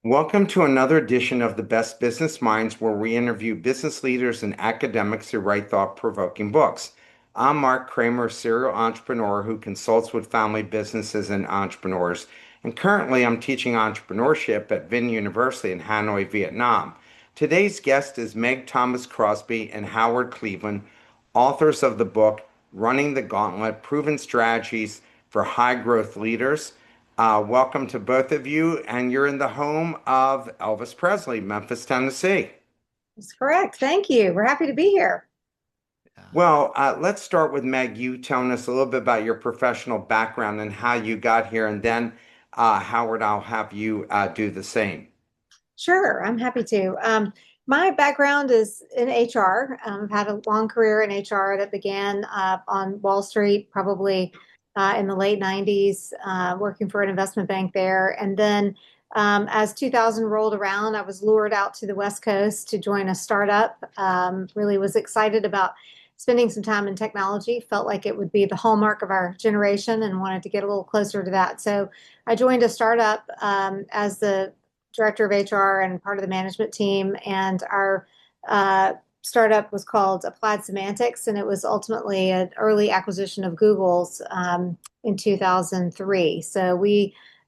Welcome to another edition of the Best Business Minds, where we interview business leaders and academics who write thought-provoking books. I'm Marc Kramer, a serial entrepreneur who consults with family businesses and entrepreneurs. And currently, I'm teaching entrepreneurship at Vinh University in Hanoi, Vietnam. Today's guest is Meg Thomas Crosby and Howard Cleveland, authors of the book Running the Gauntlet: Proven Strategies for High Growth Leaders. Welcome to both of you, and you're in the home of Elvis Presley, Memphis, Tennessee. That's correct. Thank you. We're happy to be here. Well, let's start with Meg, you telling us a little bit about your professional background and how you got here, and then Howard, I'll have you do the same. Sure, I'm happy to. My background is in HR. I've had a long career in HR that began on Wall Street, probably in the late 90s, working for an investment bank there. And then as 2000 rolled around, I was lured out to the West Coast to join a startup. Really was excited about spending some time in technology, felt like it would be the hallmark of our generation and wanted to get a little closer to that. So I joined a startup as the director of HR and part of the management team. And our startup was called Applied Semantics, and it was ultimately an early acquisition of Google's in 2003. So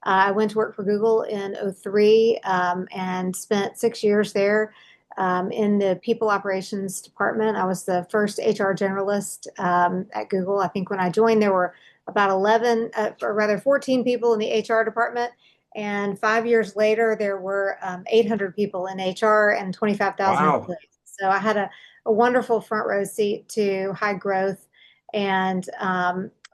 I went to work for Google in '03 and spent 6 years there in the people operations department. I was the first HR generalist at Google. I think when I joined, there were about 11, or rather 14 people in the HR department. And 5 years later, there were 800 people in HR and 25,000 Wow. employees. So I had a wonderful front row seat to high growth. And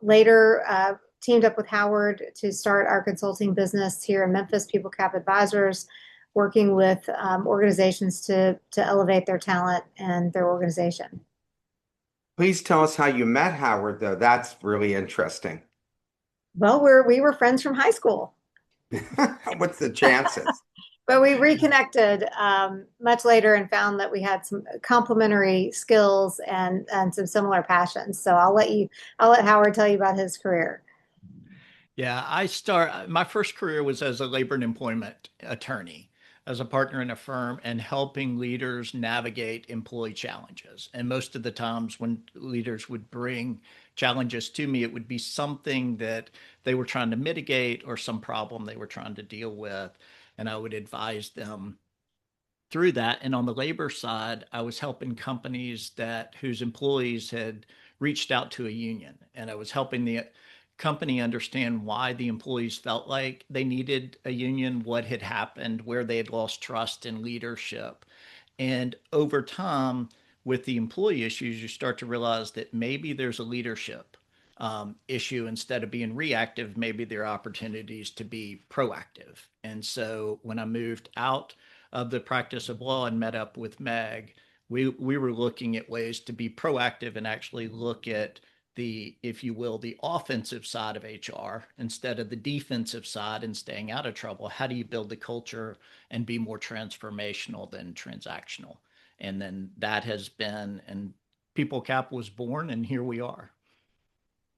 later teamed up with Howard to start our consulting business here in Memphis, People Cap Advisors, working with organizations to elevate their talent and their organization. Please tell us how you met Howard, though. That's really interesting. Well, we were friends from high school. What's the chances? But we reconnected much later and found that we had some complementary skills and some similar passions. So I'll let Howard tell you about his career. Yeah, my first career was as a labor and employment attorney, as a partner in a firm and helping leaders navigate employee challenges. And most of the times when leaders would bring challenges to me, it would be something that they were trying to mitigate or some problem they were trying to deal with. And I would advise them through that. And on the labor side, I was helping companies whose employees had reached out to a union, and I was helping the company understand why the employees felt like they needed a union, what had happened, where they had lost trust in leadership. And over time, with the employee issues, you start to realize that maybe there's a leadership issue. Instead of being reactive, maybe there are opportunities to be proactive. And so when I moved out of the practice of law and met up with Meg, we were looking at ways to be proactive and actually look at if you will, the offensive side of HR instead of the defensive side and staying out of trouble. How do you build the culture and be more transformational than transactional? And then that has been, and People Cap was born, and here we are.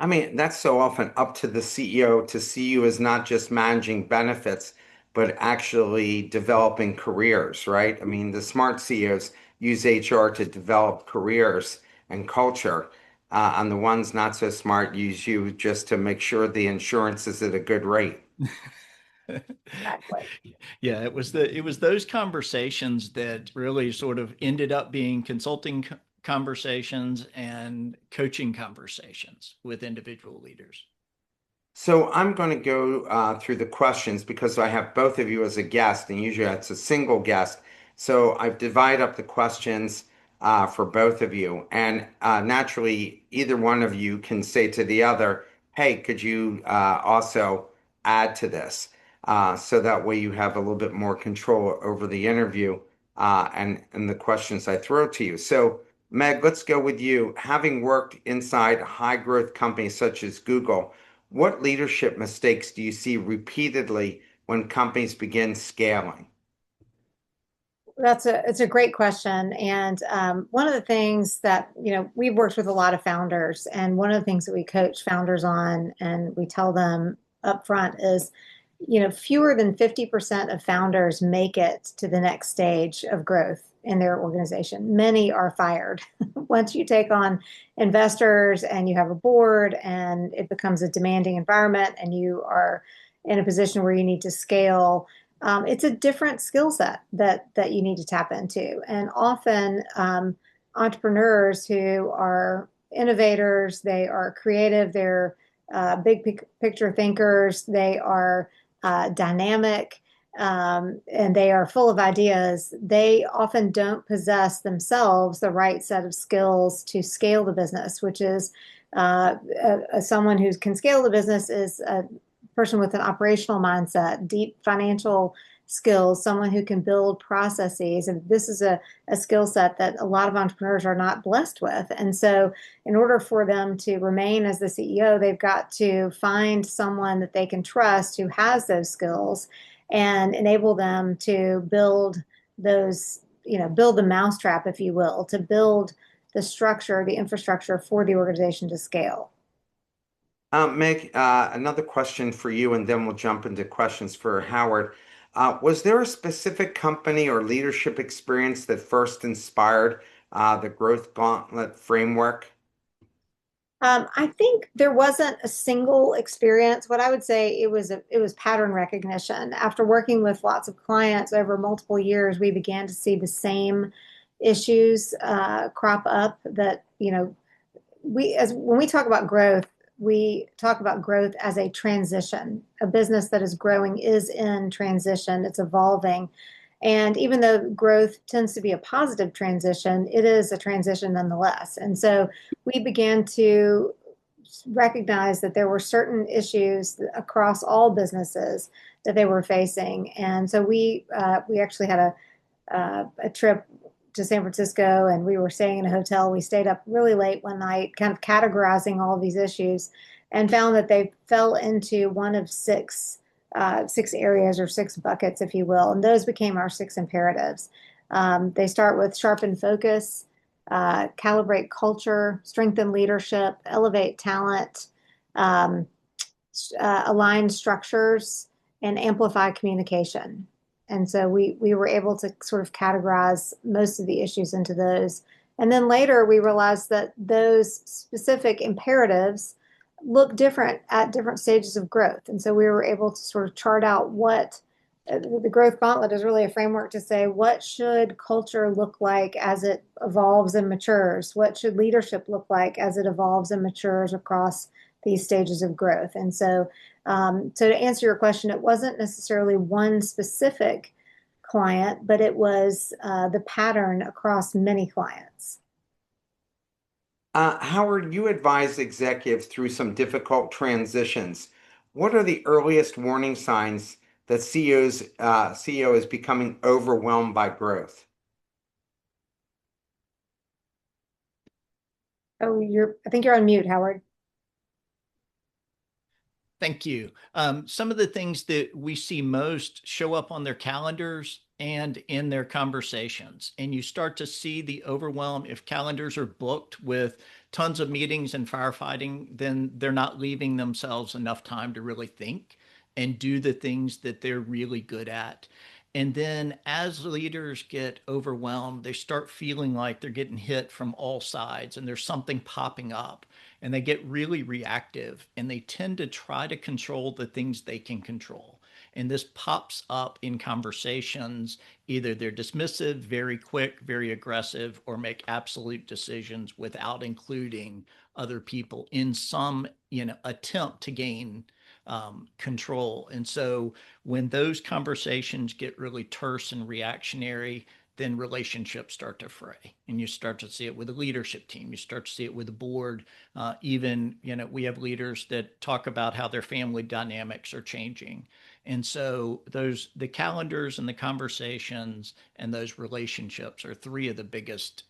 I mean, that's so often up to the CEO to see you as not just managing benefits, but actually developing careers, right? I mean, the smart CEOs use HR to develop careers and culture, and the ones not so smart use you just to make sure the insurance is at a good rate. Exactly. Yeah, it was those conversations that really sort of ended up being consulting conversations and coaching conversations with individual leaders. So I'm going to go through the questions because I have both of you as a guest, and usually it's a single guest. So I've divided up the questions for both of you, and naturally, either one of you can say to the other, "Hey, could you also add to this?" So that way you have a little bit more control over the interview and the questions I throw to you. So Meg, let's go with you. Having worked inside high growth companies such as Google, what leadership mistakes do you see repeatedly when companies begin scaling? It's a great question. And one of the things that, we've worked with a lot of founders, and one of the things that we coach founders on and we tell them up front is fewer than 50% of founders make it to the next stage of growth in their organization. Many are fired. Once you take on investors and you have a board and it becomes a demanding environment and you are in a position where you need to scale, it's a different skill set that you need to tap into. And often entrepreneurs who are innovators, they are creative, they're big picture thinkers, they are dynamic, and they are full of ideas. They often don't possess themselves the right set of skills to scale the business, which is someone who can scale the business is a person with an operational mindset, deep financial skills, someone who can build processes. And this is a skill set that a lot of entrepreneurs are not blessed with. And so, in order for them to remain as the CEO, they've got to find someone that they can trust who has those skills and enable them to build those, build the mousetrap, if you will, to build the structure, the infrastructure for the organization to scale. Meg, another question for you, and then we'll jump into questions for Howard. Was there a specific company or leadership experience that first inspired the Growth Gauntlet framework? I think there wasn't a single experience. What I would say it was pattern recognition. After working with lots of clients over multiple years, we began to see the same issues crop up that, when we talk about growth, we talk about growth as a transition. A business that is growing is in transition, it's evolving. And even though growth tends to be a positive transition, it is a transition nonetheless. And so we began to recognize that there were certain issues across all businesses that they were facing. And so we actually had a trip to San Francisco, and we were staying in a hotel. We stayed up really late one night, kind of categorizing all of these issues, and found that they fell into one of six areas or six buckets, if you will, and those became our six imperatives. They start with sharpen focus, calibrate culture, strengthen leadership, elevate talent, um, align structures, and amplify communication. And so we were able to sort of categorize most of the issues into those. And then later we realized that those specific imperatives look different at different stages of growth. And so we were able to sort of chart out what the growth gauntlet is really a framework to say, what should culture look like as it evolves and matures? What should leadership look like as it evolves and matures across these stages of growth? And so to answer your question, it wasn't necessarily one specific client, but it was the pattern across many clients. Howard, you advise executives through some difficult transitions. What are the earliest warning signs that CEO is becoming overwhelmed by growth? Oh, I think you're on mute, Howard. Thank you. Some of the things that we see most show up on their calendars and in their conversations. And you start to see the overwhelm. If calendars are booked with tons of meetings and firefighting, then they're not leaving themselves enough time to really think and do the things that they're really good at. And then as leaders get overwhelmed, they start feeling like they're getting hit from all sides and there's something popping up, and they get really reactive and they tend to try to control the things they can control. And this pops up in conversations. Either they're dismissive, very quick, very aggressive, or make absolute decisions without including other people in some, attempt to gain control. And so when those conversations get really terse and reactionary, then relationships start to fray, and you start to see it with the leadership team. You start to see it with the board. Even, we have leaders that talk about how their family dynamics are changing. And so the calendars and the conversations and those relationships are three of the biggest,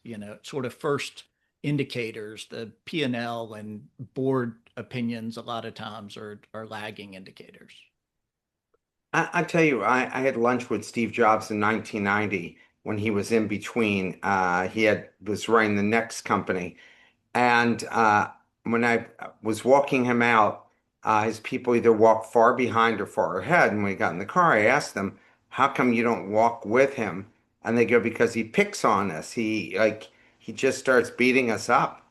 sort of first indicators. The P&L and board opinions a lot of times are lagging indicators. I tell you, I had lunch with Steve Jobs in 1990 when he was in between. Was running the next company, and when I was walking him out, his people either walk far behind or far ahead. And when we got in the car, I asked them, "How come you don't walk with him?" And they go, "Because he picks on us. He just starts beating us up."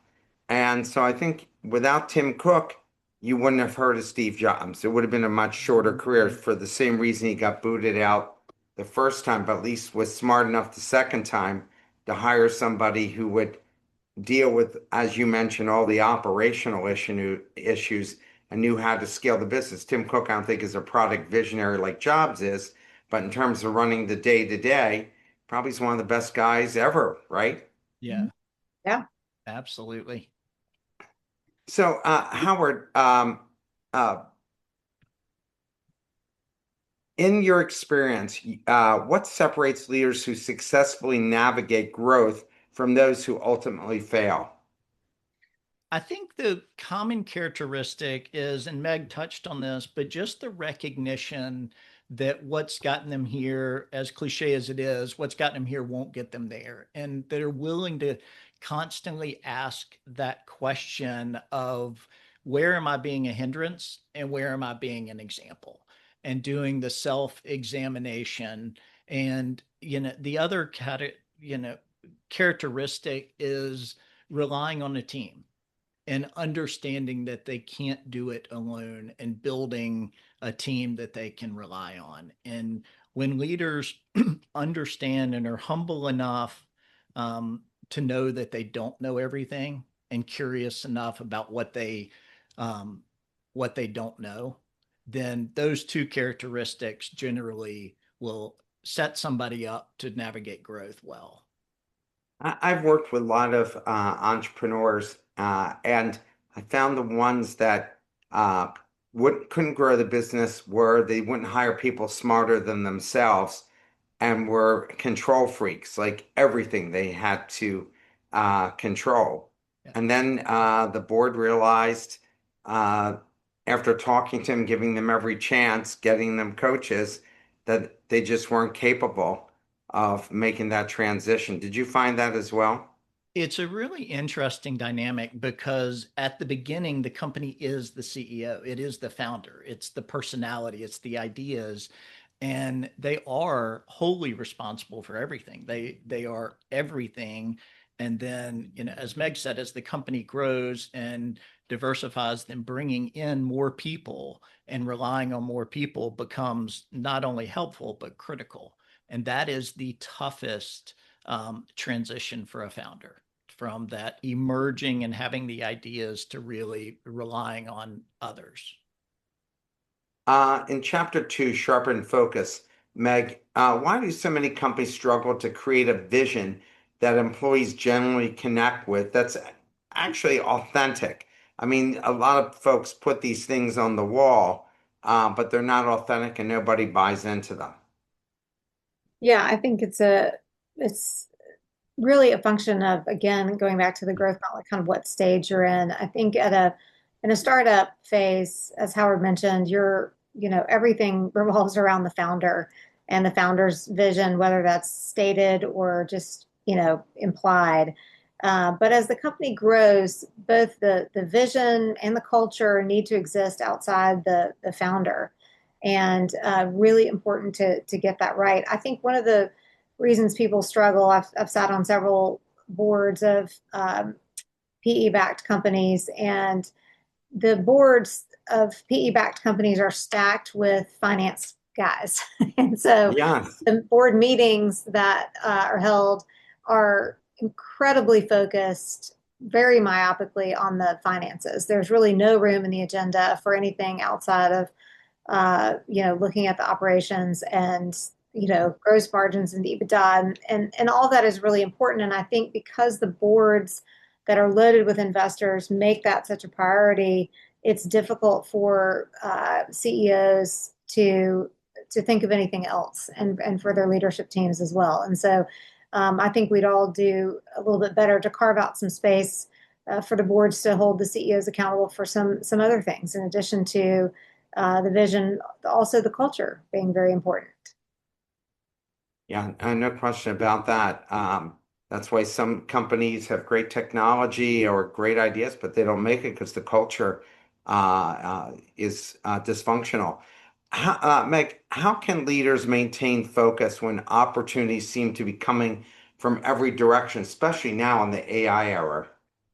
And so I think without Tim Cook, you wouldn't have heard of Steve Jobs. It would have been a much shorter career for the same reason he got booted out the first time, but at least was smart enough the second time to hire somebody who would deal with, as you mentioned, all the operational issues and knew how to scale the business. Tim Cook, I don't think, is a product visionary like Jobs is, but in terms of running the day to day, probably is one of the best guys ever, right? Yeah, Yeah. absolutely. So, Howard, uh, in your experience, what separates leaders who successfully navigate growth from those who ultimately fail? I think the common characteristic is, and Meg touched on this, but just the recognition that what's gotten them here, as cliche as it is, what's gotten them here won't get them there. And they're willing to constantly ask that question of where am I being a hindrance and where am I being an example? And doing the self-examination. And, the other characteristic is relying on a team and understanding that they can't do it alone and building a team that they can rely on. And when leaders understand and are humble enough to know that they don't know everything and curious enough about um, what they don't know, then those two characteristics generally will set somebody up to navigate growth well. I've worked with a lot of entrepreneurs, and I found the ones that uh, couldn't grow the business were they wouldn't hire people smarter than themselves and were control freaks, like everything they had to control. Yeah. And then the board realized, uh, after talking to them, giving them every chance, getting them coaches, that they just weren't capable of making that transition. Did you find that as well? It's a really interesting dynamic because at the beginning, the company is the CEO, it is the founder, it's the personality, it's the ideas, and they are wholly responsible for everything. They are everything. And then, as Meg said, as the company grows and diversifies, then bringing in more people and relying on more people becomes not only helpful but critical. And that is the toughest transition for a founder, from that emerging and having the ideas to really relying on others. In chapter two, Sharpen Focus, Meg, why do so many companies struggle to create a vision that employees generally connect with that's actually authentic? I mean, a lot of folks put these things on the wall, but they're not authentic and nobody buys into them. Yeah, I think it's really a function of, again, going back to the growth gauntlet, kind of what stage you're in. I think in a startup phase, as Howard mentioned, everything revolves around the founder and the founder's vision, whether that's stated or just, implied. But as the company grows, both the vision and the culture need to exist outside the founder. And really important to get that right. I think one of the reasons people struggle, I've sat on several boards of PE-backed companies, and the boards of PE-backed companies are stacked with finance guys. And so Yes. the board meetings that are held are incredibly focused, very myopically on the finances. There's really no room in the agenda for anything outside of looking at the operations and, gross margins and EBITDA, and all that is really important. And I think because the boards that are loaded with investors make that such a priority, it's difficult for CEOs to think of anything else, and for their leadership teams as well. And so I think we'd all do a little bit better to carve out some space for the boards to hold the CEOs accountable for some other things, in addition to the vision, also the culture being very important. Yeah, no question about that. That's why some companies have great technology or great ideas, but they don't make it because the culture is dysfunctional. Meg, how can leaders maintain focus when opportunities seem to be coming from every direction, especially now in the AI era?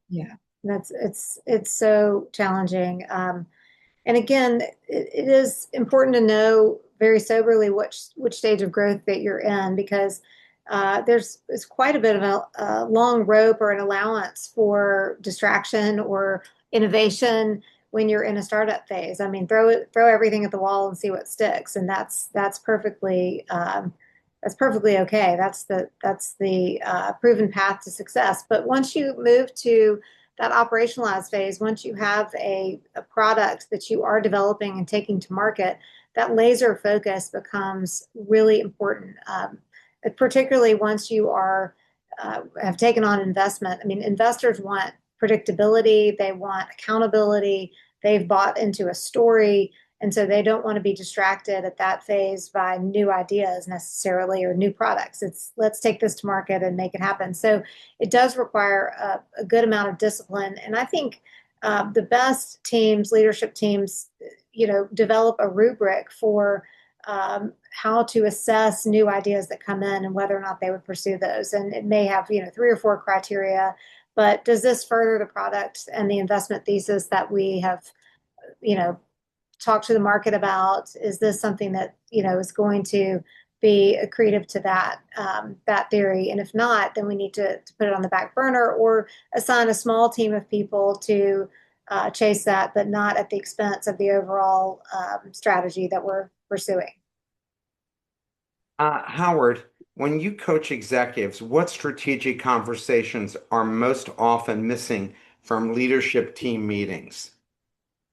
Yeah, it's so challenging. And again, it is important to know very soberly which stage of growth that you're in because there's quite a bit of a long rope or an allowance for distraction or innovation when you're in a startup phase. I mean, throw everything at the wall and see what sticks, and that's perfectly okay. That's the proven path to success. But once you move to that operationalized phase, once you have a product that you are developing and taking to market, that laser focus becomes really important. Particularly once you are have taken on investment. I mean, investors want predictability, they want accountability, they've bought into a story, and so they don't want to be distracted at that phase by new ideas necessarily or new products. It's let's take this to market and make it happen. So it does require a good amount of discipline. And I think the best teams, leadership teams, develop a rubric for how to assess new ideas that come in and whether or not they would pursue those. And it may have, 3 or 4 criteria, but does this further the product and the investment thesis that we have, talk to the market about? Is this something that is going to be accretive to that theory? And if not, then we need to put it on the back burner or assign a small team of people to chase that, but not at the expense of the overall strategy that we're pursuing. Howard, when you coach executives, what strategic conversations are most often missing from leadership team meetings?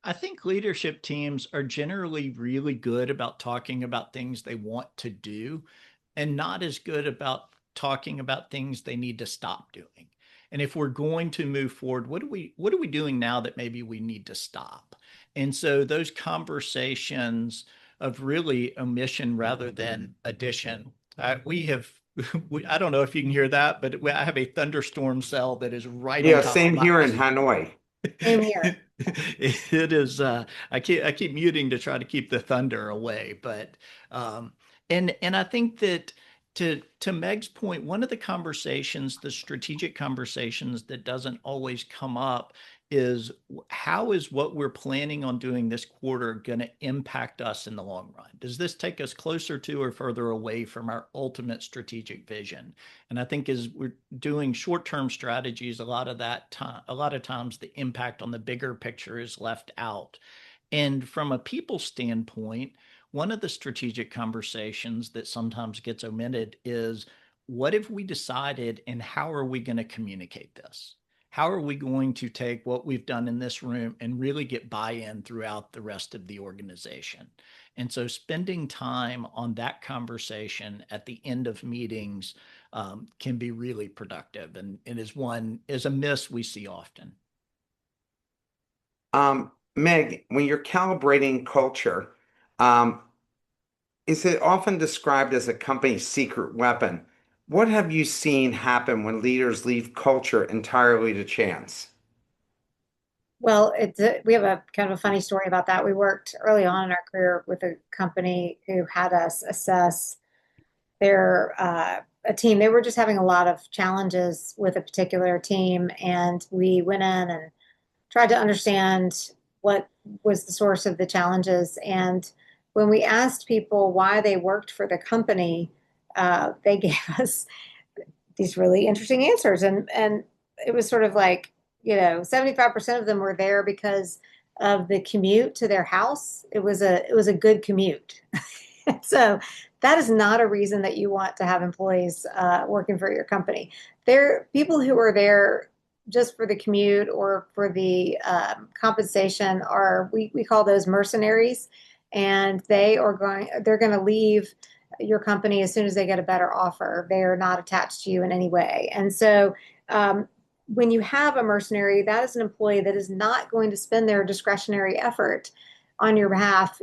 I think leadership teams are generally really good about talking about things they want to do and not as good about talking about things they need to stop doing. And if we're going to move forward, what are we doing now that maybe we need to stop? And so those conversations of really omission rather than addition. We have I don't know if you can hear that, but I have a thunderstorm cell that is right on Yeah, top of same my here in house. Hanoi. Same here. It is I keep muting to try to keep the thunder away, but um and I think that to Meg's point, one of the conversations, the strategic conversations that doesn't always come up is how is what we're planning on doing this quarter going to impact us in the long run? Does this take us closer to or further away from our ultimate strategic vision? And I think as we're doing short-term strategies, a lot of times the impact on the bigger picture is left out. And from a people standpoint, one of the strategic conversations that sometimes gets omitted is what have we decided and how are we going to communicate this? How are we going to take what we've done in this room and really get buy-in throughout the rest of the organization? And so spending time on that conversation at the end of meetings can be really productive and is a miss we see often. Meg, when you're calibrating culture, um, is it often described as a company's secret weapon? What have you seen happen when leaders leave culture entirely to chance? Well, we have a kind of a funny story about that. We worked early on in our career with a company who had us assess their a team. They were just having a lot of challenges with a particular team, and we went in and tried to understand what was the source of the challenges. And when we asked people why they worked for the company, they gave us these really interesting answers. And it was sort of like, 75% of them were there because of the commute to their house. It was a good commute. So that is not a reason that you want to have employees working for your company. There people who are there just for the commute or for the compensation are we call those mercenaries, and they're going to leave your company as soon as they get a better offer. They are not attached to you in any way. And so when you have a mercenary, that is an employee that is not going to spend their discretionary effort on your behalf,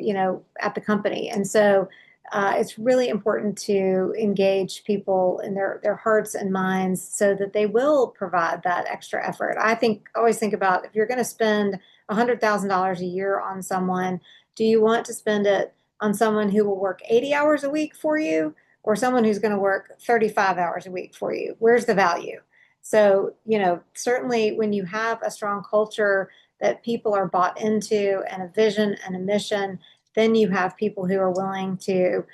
at the company. And so it's really important to engage people in their hearts and minds so that they will provide that extra effort. Always think about if you're going to spend $100,000 a year on someone, do you want to spend it on someone who will work 80 hours a week for you or someone who's going to work 35 hours a week for you? Where's the value? So, certainly when you have a strong culture that people are bought into and a vision and a mission, then you have people who are willing to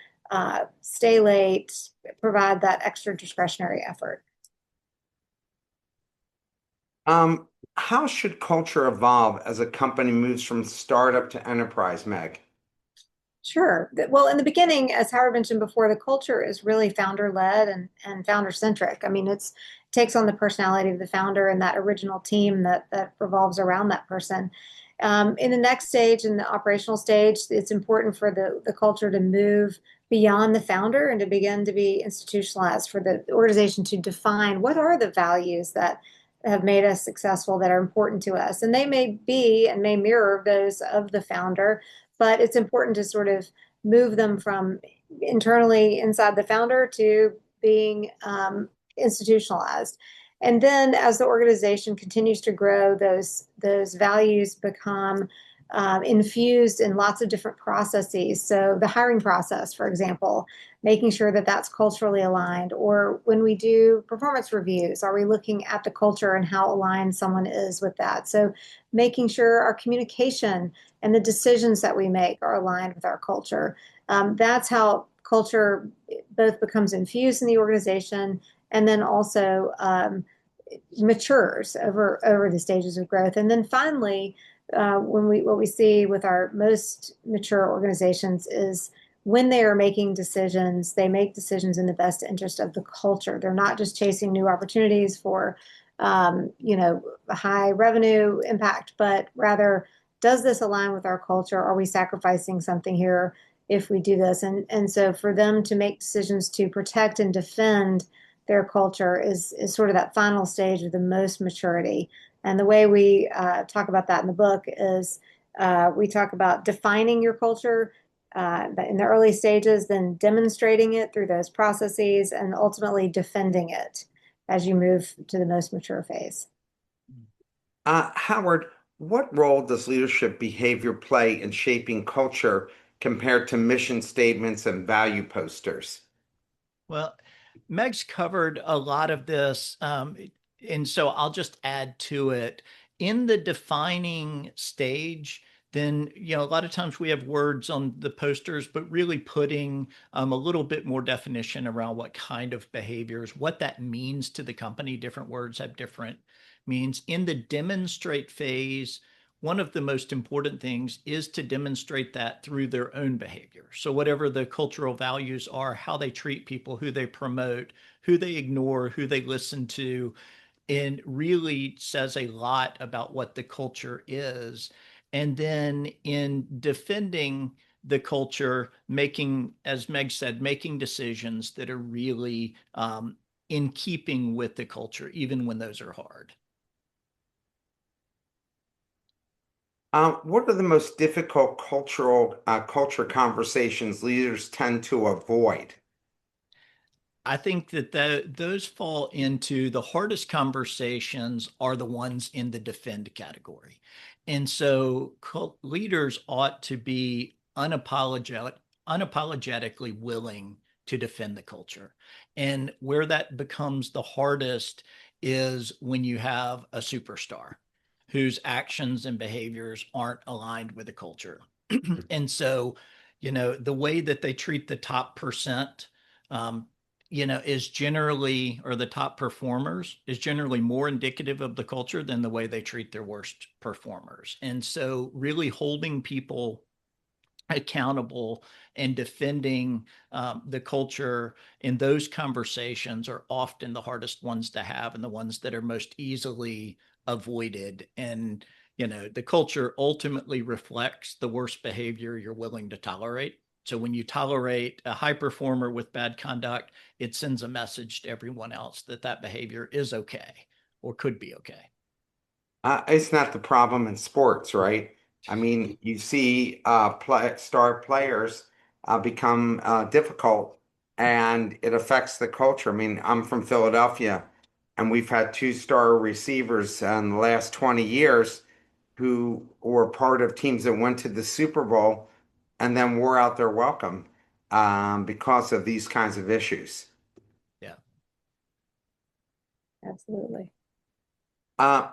stay late, provide that extra discretionary effort. How should culture evolve as a company moves from startup to enterprise, Meg? Sure. Well, in the beginning, as Howard mentioned before, the culture is really founder led and founder centric. I mean, it takes on the personality of the founder and that original team that revolves around that person. In the next stage, in the operational stage, it's important for the culture to move beyond the founder and to begin to be institutionalized for the organization to define what are the values that have made us successful that are important to us. And they may be and may mirror those of the founder, but it's important to sort of move them from internally inside the founder to being institutionalized. And then as the organization continues to grow, those values become infused in lots of different processes. So the hiring process, for example, making sure that that's culturally aligned. Or when we do performance reviews, are we looking at the culture and how aligned someone is with that? So making sure our communication and the decisions that we make are aligned with our culture. That's how culture both becomes infused in the organization and then also matures over the stages of growth. And then finally, what we see with our most mature organizations is when they are making decisions, they make decisions in the best interest of the culture. They're not just chasing new opportunities for, a high revenue impact, but rather, does this align with our culture? Are we sacrificing something here if we do this? And so for them to make decisions to protect and defend their culture is sort of that final stage of the most maturity. And the way we talk about that in the book is we talk about defining your culture in the early stages, then demonstrating it through those processes, and ultimately defending it as you move to the most mature phase. Howard, what role does leadership behavior play in shaping culture compared to mission statements and value posters? Well, Meg's covered a lot of this. And so I'll just add to it. In the defining stage, then, a lot of times we have words on the posters, but really putting a little bit more definition around what kind of behaviors, what that means to the company. Different words have different means. In the demonstrate phase, one of the most important things is to demonstrate that through their own behavior. So, whatever the cultural values are, how they treat people, who they promote, who they ignore, who they listen to, and really says a lot about what the culture is. And then in defending the culture, making, as Meg said, making decisions that are really in keeping with the culture, even when those are hard. What are the most difficult culture conversations leaders tend to avoid? I think that those fall into the hardest conversations are the ones in the defend category. And so leaders ought to be unapologetically willing to defend the culture. And where that becomes the hardest is when you have a superstar whose actions and behaviors aren't aligned with the culture. And so, the way that they treat the top percent, um, is generally, or the top performers is generally more indicative of the culture than the way they treat their worst performers. And so, really holding people accountable and defending the culture in those conversations are often the hardest ones to have and the ones that are most easily avoided. And the culture ultimately reflects the worst behavior you're willing to tolerate. So when you tolerate a high performer with bad conduct, it sends a message to everyone else that that behavior is okay or could be okay. It's not the problem in sports, right? I mean, you see star players become difficult, and it affects the culture. I mean, I'm from Philadelphia, and we've had two-star receivers in the last 20 years who were part of teams that went to the Super Bowl and then wore out their welcome because of these kinds of issues. Yeah. Absolutely.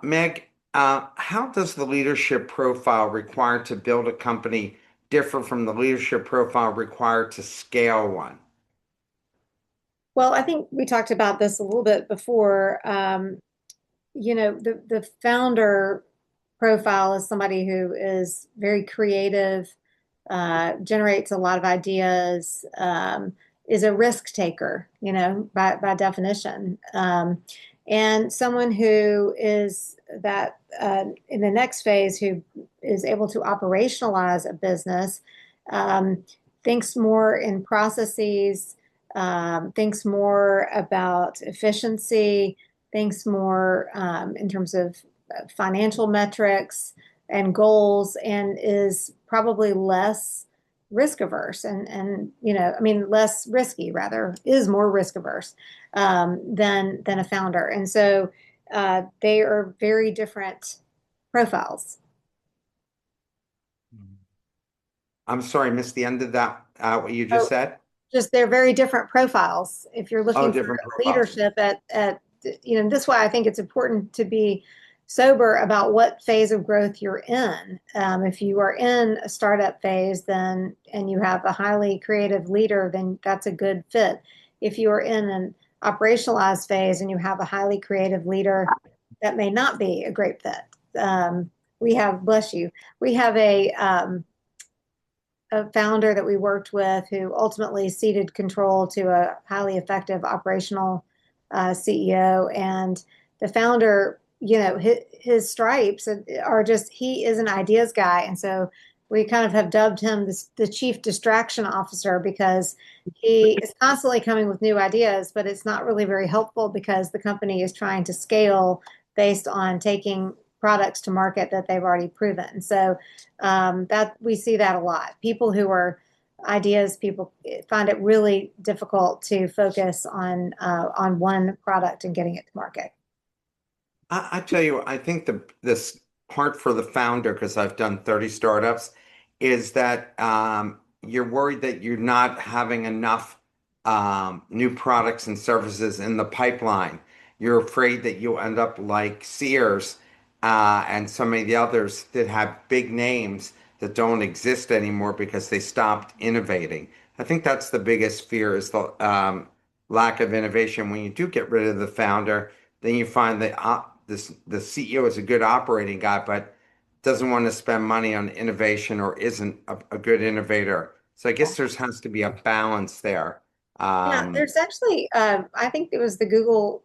Meg, how does the leadership profile required to build a company differ from the leadership profile required to scale one? Well, I think we talked about this a little bit before. The founder profile is somebody who is very creative, generates a lot of ideas, is a risk taker, by definition. And someone who is that in the next phase, who is able to operationalize a business, um, thinks more in processes, thinks more about efficiency, thinks more in terms of financial metrics and goals, and is probably less risk averse I mean less risky, rather, is more risk averse than a founder. And so they are very different profiles. I'm sorry, I missed the end of that, what you just So said. just they're very different profiles. If you're Oh, looking for different profiles. leadership this is why I think it's important to be sober about what phase of growth you're in. If you are in a startup phase, then and you have a highly creative leader, then that's a good fit. If you are in an operationalized phase and you have a highly creative leader, that may not be a great fit. Bless you, we have a founder that we worked with who ultimately ceded control to a highly effective operational CEO. And the founder, his stripes are just, he is an ideas guy. And so we kind of have dubbed him the chief distraction officer, because he is constantly coming with new ideas, but it's not really very helpful because the company is trying to scale based on taking products to market that they've already proven. So that we see that a lot. People who are ideas people find it really difficult to focus on one product and getting it to market. I tell you, I think this part for the founder, because I've done 30 startups, is that you're worried that you're not having enough new products and services in the pipeline. You're afraid that you'll end up like Sears and so many of the others that have big names that don't exist anymore because they stopped innovating. I think that's the biggest fear, is the lack of innovation. When you do get rid of the founder, then you find that the CEO is a good operating guy, but doesn't want to spend money on innovation or isn't a good innovator. So I guess has to be a balance there. Yeah, Um, there's actually, I think it was the Google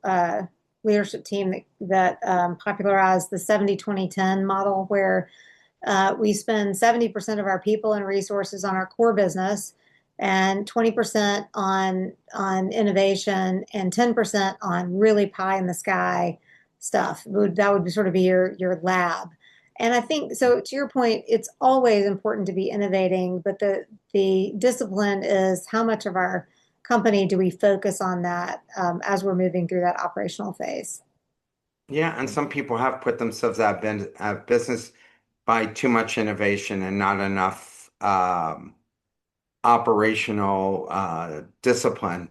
leadership team that popularized the 70-20-10 model, where we spend 70% of our people and resources on our core business, and 20% on innovation, and 10% on really pie in the sky stuff. That would sort of be your lab. And I think so. To your point, it's always important to be innovating, but the discipline is how much of our company do we focus on that as we're moving through that operational phase. yeah, and some people have put themselves out of business by too much innovation and not enough operational discipline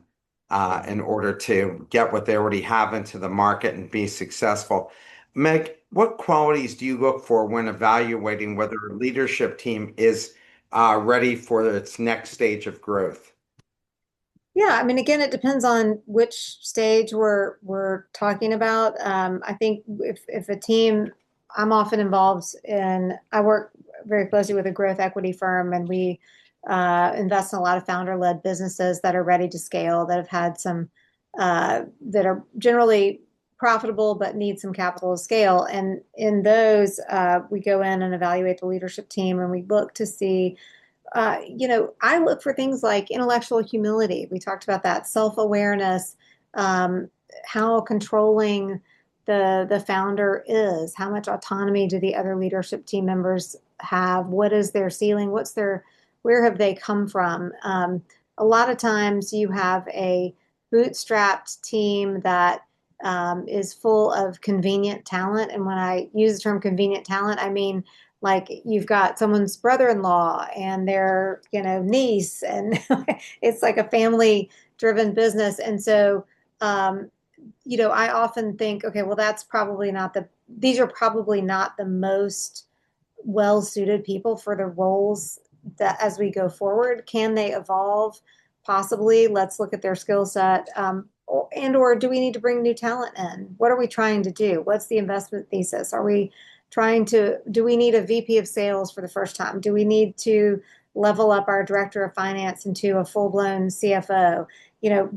in order to get what they already have into the market and be successful. Meg, what qualities do you look for when evaluating whether a leadership team is ready for its next stage of growth? Yeah, I mean, again, it depends on which stage we're talking about. I think if a team, I'm often involved in, I work very closely with a growth equity firm, and we invest in a lot of founder-led businesses that are ready to scale, that have had some, that are generally profitable but need some capital to scale. And in those, we go in and evaluate the leadership team, and we look to see I look for things like intellectual humility. We talked about that, self-awareness, um, how controlling the founder is, how much autonomy do the other leadership team members have, what is their ceiling, what's their where have they come from? A lot of times you have a bootstrapped team that is full of convenient talent. And when I use the term convenient talent, I mean like you've got someone's brother-in-law and their, niece, and it's like a family-driven business. And so, um, I often think, okay, well, these are probably not the most well-suited people for the roles that as we go forward. Can they evolve? Possibly. Let's look at their skill set. And or do we need to bring new talent in? What are we trying to do? What's the investment thesis? Do we need a VP of sales for the first time? Do we need to level up our director of finance into a full-blown CFO?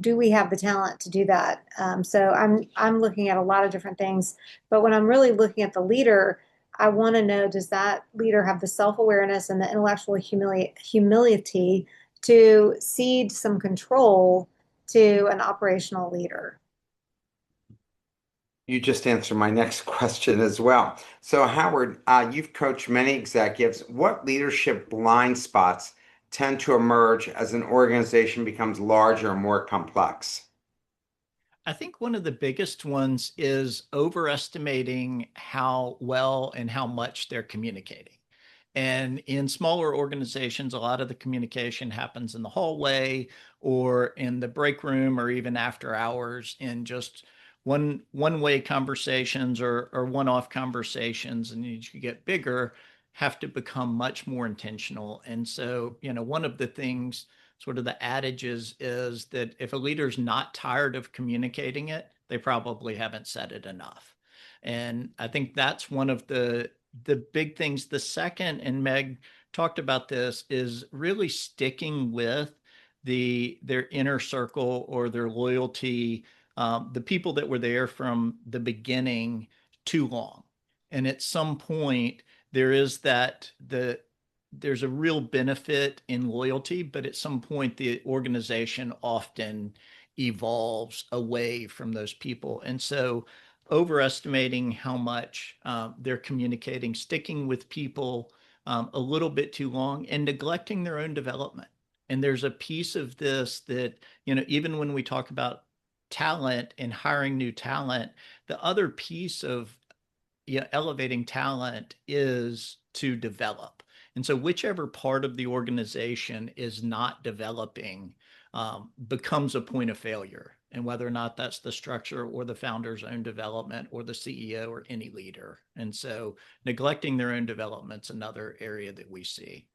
Do we have the talent to do that? So I'm looking at a lot of different things, but when I'm really looking at the leader, I want to know, does that leader have the self-awareness and the intellectual humility to cede some control to an operational leader? You just answered my next question as well. So, Howard, you've coached many executives. What leadership blind spots tend to emerge as an organization becomes larger and more complex? I think one of the biggest ones is overestimating how well and how much they're communicating. And in smaller organizations, a lot of the communication happens in the hallway or in the break room or even after hours in just one way conversations or one-off conversations. And as you get bigger, have to become much more intentional. And so, one of the things, sort of the adages, is that if a leader's not tired of communicating it, they probably haven't said it enough. And I think that's one of the big things. The second, and Meg talked about this, is really sticking with their inner circle or their loyalty, the people that were there from the beginning too long. And at some point, there is there's a real benefit in loyalty, but at some point, the organization often evolves away from those people. And so overestimating how much they're communicating, sticking with people a little bit too long, and neglecting their own development. And there's a piece of this that, even when we talk about talent and hiring new talent, the other piece of elevating talent is to develop. And so, whichever part of the organization is not developing becomes a point of failure. And whether or not that's the structure or the founder's own development or the CEO or any leader. And so, neglecting their own development's another area that we see.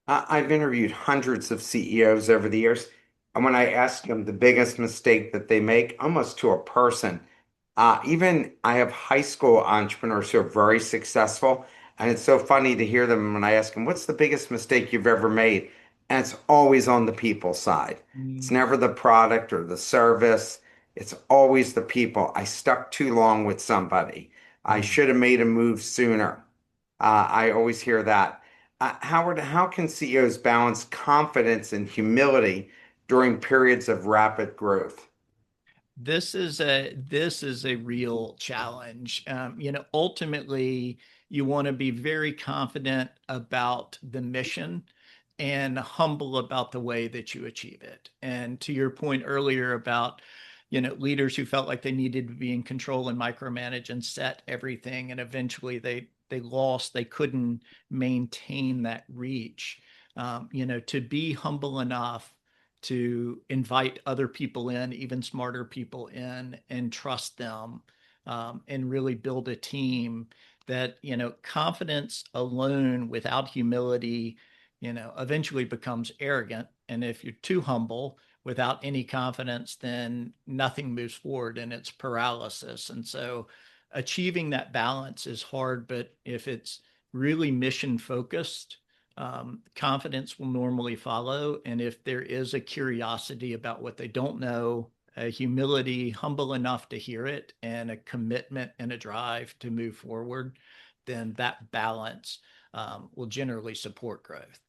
I've interviewed hundreds of CEOs over the years, and when I ask them the biggest mistake that they make, almost to a person, even I have high school entrepreneurs who are very successful, and it's so funny to hear them when I ask them, "What's the biggest mistake you've ever made?" And it's always on the people side. It's Mm. never the product or the service. It's always the people. I stuck too long with somebody. I Mm. should have made a move sooner. I always hear that. Howard, how can CEOs balance confidence and humility during periods of rapid growth? This is a real challenge. Ultimately, you want to be very confident about the mission and humble about the way that you achieve it. And to your point earlier about, leaders who felt like they needed to be in control and micromanage and set everything, and eventually they couldn't maintain that reach. To be humble enough to invite other people in, even smarter people in, and trust them, and really build a team that, confidence alone without humility, eventually becomes arrogant. And if you're too humble without any confidence, then nothing moves forward and it's paralysis. And so achieving that balance is hard, but if it's really mission focused, confidence will normally follow. And if there is a curiosity about what they don't know, a humility, humble enough to hear it, and a commitment and a drive to move forward, then that balance will generally support growth.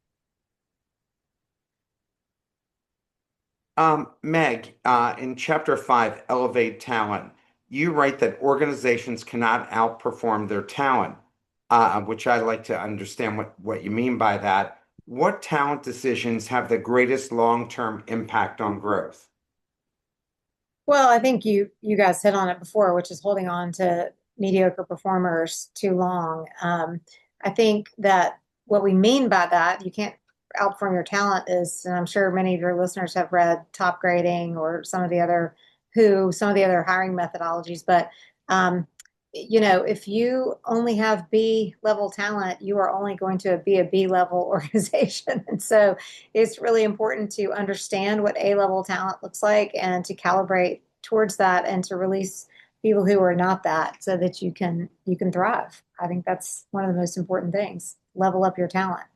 Meg, in chapter 5, Elevate Talent, you write that organizations cannot outperform their talent, which I like to understand what you mean by that. what talent decisions have the greatest long-term impact on growth? Well, I think you guys hit on it before, which is holding on to mediocre performers too long. I think that what we mean by that, you can't outperform your talent is, and I'm sure many of your listeners have read top grading or some of the other hiring methodologies, but um, if you only have B level talent, you are only going to be a B level organization. And so it's really important to understand what A level talent looks like and to calibrate towards that and to release people who are not that so that you can thrive. I think that's one of the most important things. Level up your talent.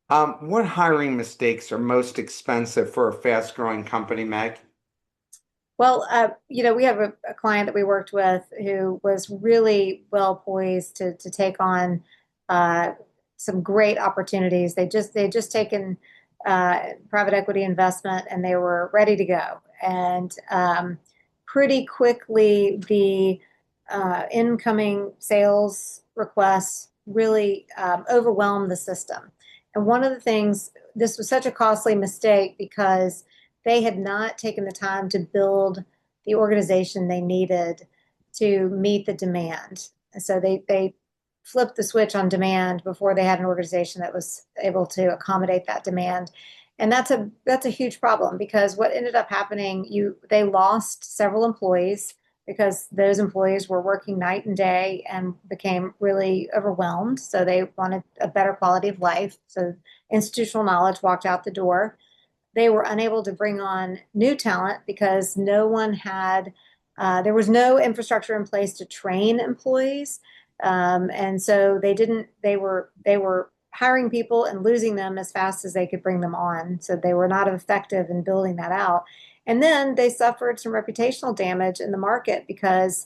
What hiring mistakes are most expensive for a fast-growing company, Meg? Well, we have a client that we worked with who was really well poised to take on uh, some great opportunities. They just taken private equity investment and they were ready to go. And pretty quickly, the incoming sales requests really overwhelmed the system. And one of the things, this was such a costly mistake because they had not taken the time to build the organization they needed to meet the demand. And so they flipped the switch on demand before they had an organization that was able to accommodate that demand. And that's a huge problem because what ended up happening, they lost several employees because those employees were working night and day and became really overwhelmed. So they wanted a better quality of life. So institutional knowledge walked out the door. They were unable to bring on new talent because there was no infrastructure in place to train employees. And so they were hiring people and losing them as fast as they could bring them on. So they were not effective in building that out. And then they suffered some reputational damage in the market because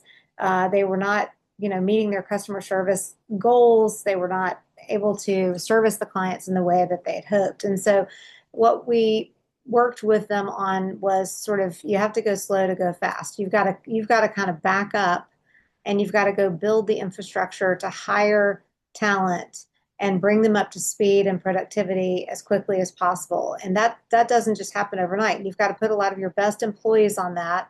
they were not, meeting their customer service goals. They were not able to service the clients in the way that they had hoped. And so what we worked with them on was sort of you have to go slow to go fast. You've got to kind of back up and you've got to go build the infrastructure to hire talent and bring them up to speed and productivity as quickly as possible. And that doesn't just happen overnight. You've got to put a lot of your best employees on that.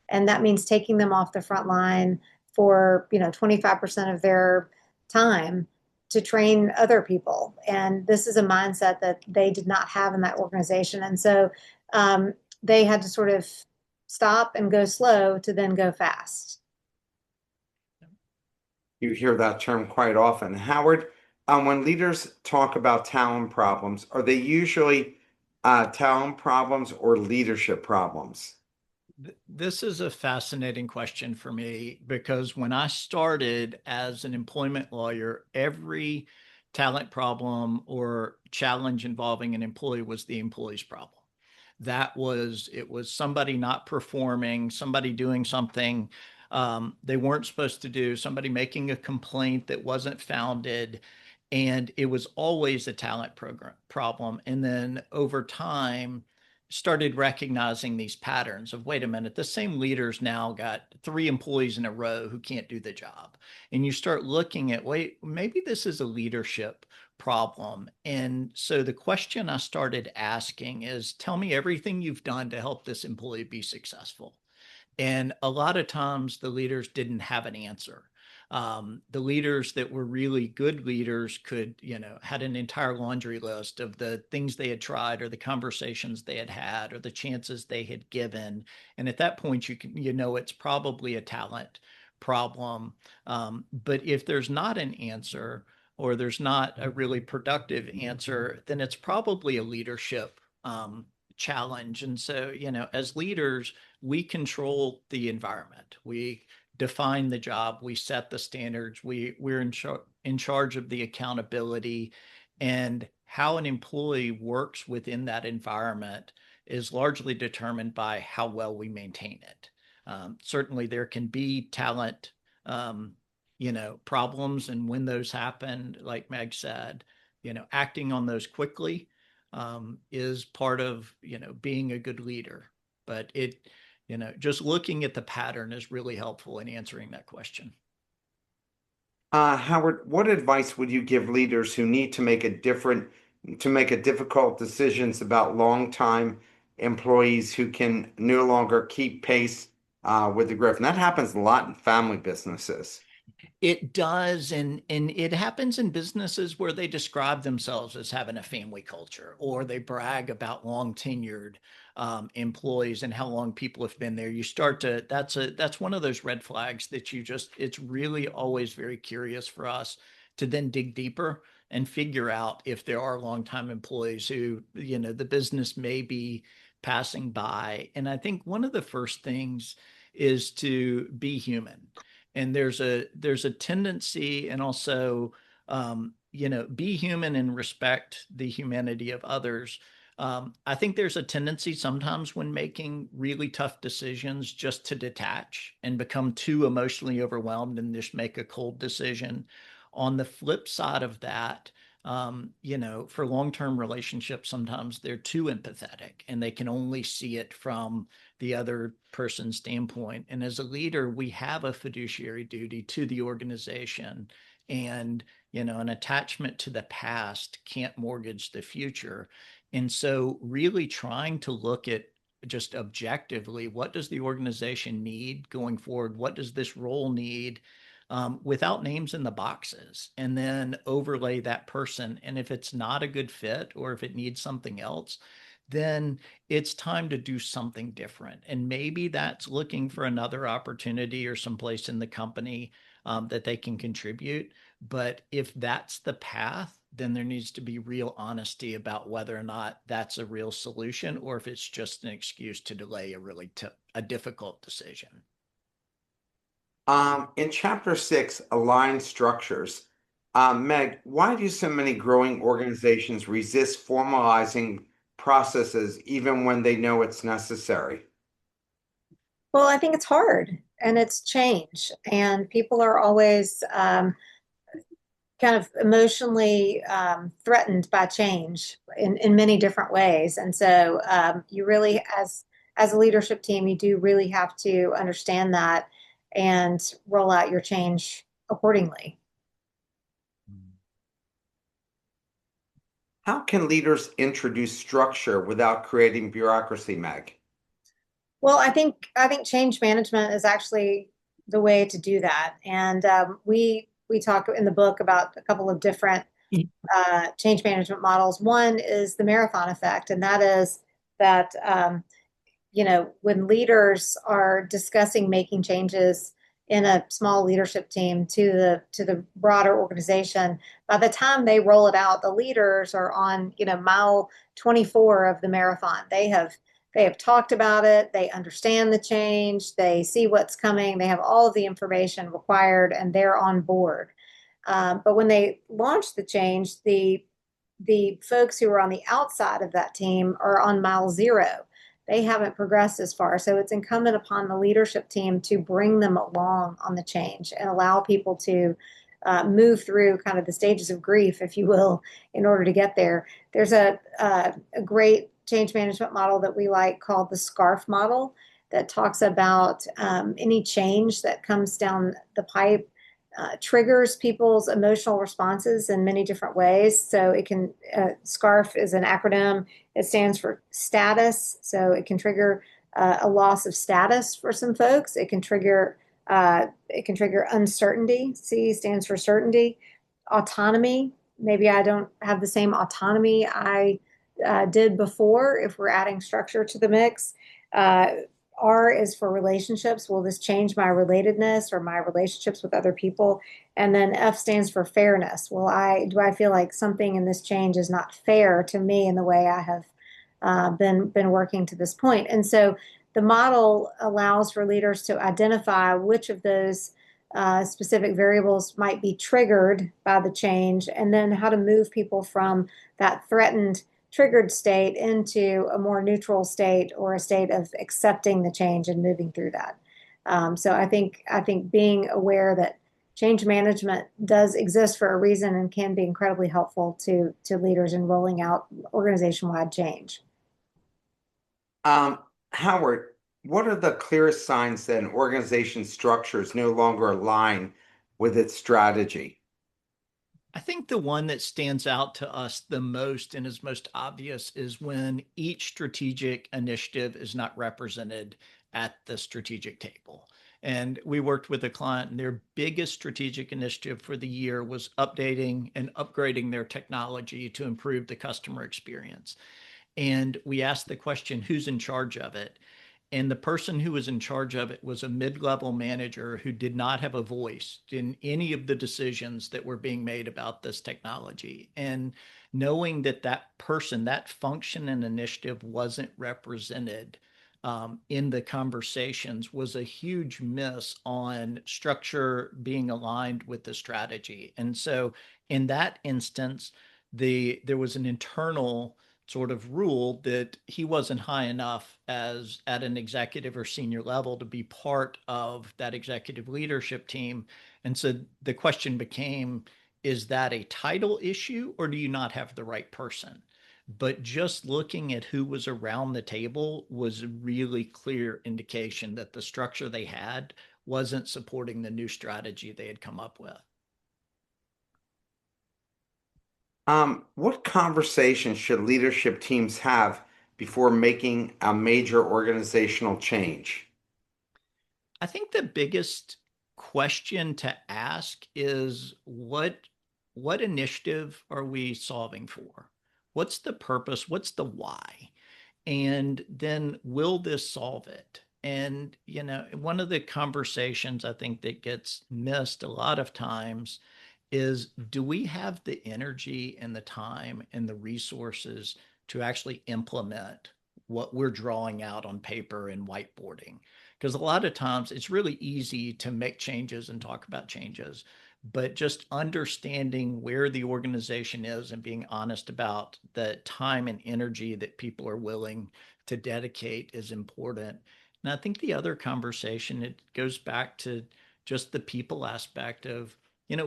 And that means taking them off the front line for, 25% of their time to train other people. And this is a mindset that they did not have in that organization. And so they had to sort of stop and go slow to then go fast. You hear that term quite often. Howard, when leaders talk about talent problems, are they usually talent problems or leadership problems? This is a fascinating question for me because when I started as an employment lawyer, every talent problem or challenge involving an employee was the employee's problem. It was somebody not performing, somebody doing something they weren't supposed to do, somebody making a complaint that wasn't founded. And it was always a talent program problem. And then over time, started recognizing these patterns of wait a minute, the same leaders now got three employees in a row who can't do the job. And you start looking at, wait, maybe this is a leadership problem. And so the question I started asking is tell me everything you've done to help this employee be successful. And a lot of times the leaders didn't have an answer. The leaders that were really good leaders could, had an entire laundry list of the things they had tried or the conversations they had had or the chances they had given. And at that point, it's probably a talent problem. But if there's not an answer or there's not a really productive answer, then it's probably a leadership challenge. And so, as leaders, we control the environment. We define the job. We set the standards. We're in charge of the accountability, and how an employee works within that environment is largely determined by how well we maintain it. Certainly, there can be talent, problems, and when those happen, like Meg said, acting on those quickly is part of being a good leader. But just looking at the pattern is really helpful in answering that question. Howard, what advice would you give leaders who need to make a difficult decisions about long-time employees who can no longer keep pace with the growth? And that happens a lot in family businesses. It does, and it happens in businesses where they describe themselves as having a family culture, or they brag about long tenured employees and how long people have been there. You start to that's one of those red flags that you just it's really always very curious for us to then dig deeper and figure out if there are longtime employees who the business may be passing by. And I think one of the first things is to be human, and there's a tendency, and also be human and respect the humanity of others. I think there's a tendency sometimes when making really tough decisions just to detach and become too emotionally overwhelmed and just make a cold decision. On the flip side of that, for long-term relationships, sometimes they're too empathetic and they can only see it from the other person's standpoint. And as a leader, we have a fiduciary duty to the organization. And, an attachment to the past can't mortgage the future. And so, really trying to look at just objectively, what does the organization need going forward? What does this role need? Without names in the boxes, and then overlay that person. And if it's not a good fit or if it needs something else, then it's time to do something different. And maybe that's looking for another opportunity or someplace in the company that they can contribute. But if that's the path, then there needs to be real honesty about whether or not that's a real solution or if it's just an excuse to delay a difficult decision. In chapter six, aligned structures, Meg, why do so many growing organizations resist formalizing processes even when they know it's necessary? Well, I think it's hard and it's change, and people are always kind of emotionally threatened by change in many different ways. And so you really, as a leadership team, you do really have to understand that and roll out your change accordingly. How can leaders introduce structure without creating bureaucracy, Meg? Well, I think change management is actually the way to do that. And we talk in the book about a couple of different change management models. One is the marathon effect, and that is that when leaders are discussing making changes in a small leadership team to the broader organization, by the time they roll it out, the leaders are on mile 24 of the marathon. They have talked about it, they understand the change, they see what's coming, they have all of the information required, and they're on board. But when they launch the change, the folks who are on the outside of that team are on mile zero. They haven't progressed as far. So it's incumbent upon the leadership team to bring them along on the change and allow people to move through kind of the stages of grief, if you will, in order to get there. There's a great change management model that we like called the SCARF model that talks about any change that comes down the pipe triggers people's emotional responses in many different ways. So it can, SCARF is an acronym. It stands for status. So it can trigger a loss of status for some folks. It can trigger uncertainty. C stands for certainty. Autonomy. Maybe I don't have the same autonomy I did before if we're adding structure to the mix. Uh, R is for relationships. Will this change my relatedness or my relationships with other people? And then F stands for fairness. Do I feel like something in this change is not fair to me in the way I have been working to this point? And so the model allows for leaders to identify which of those specific variables might be triggered by the change, and then how to move people from that threatened triggered state into a more neutral state or a state of accepting the change and moving through that. So I think being aware that change management does exist for a reason and can be incredibly helpful to leaders in rolling out organization-wide change. Um, Howard, what are the clearest signs that an organization's structures no longer align with its strategy? I think the one that stands out to us the most and is most obvious is when each strategic initiative is not represented at the strategic table. And we worked with a client, and their biggest strategic initiative for the year was updating and upgrading their technology to improve the customer experience. And we asked the question, who's in charge of it? And the person who was in charge of it was a mid-level manager who did not have a voice in any of the decisions that were being made about this technology. And knowing that that person, that function and initiative wasn't represented in the conversations was a huge miss on structure being aligned with the strategy. And so in that instance, there was an internal sort of rule that he wasn't high enough as at an executive or senior level to be part of that executive leadership team. And so the question became, is that a title issue or do you not have the right person? But just looking at who was around the table was a really clear indication that the structure they had wasn't supporting the new strategy they had come up with. What conversations should leadership teams have before making a major organizational change? I think the biggest question to ask is what initiative are we solving for? What's the purpose? What's the why? And then will this solve it? And one of the conversations I think that gets missed a lot of times is, do we have the energy and the time and the resources to actually implement what we're drawing out on paper and whiteboarding? Because a lot of times it's really easy to make changes and talk about changes, but just understanding where the organization is and being honest about the time and energy that people are willing to dedicate is important. And I think the other conversation, it goes back to just the people aspect of,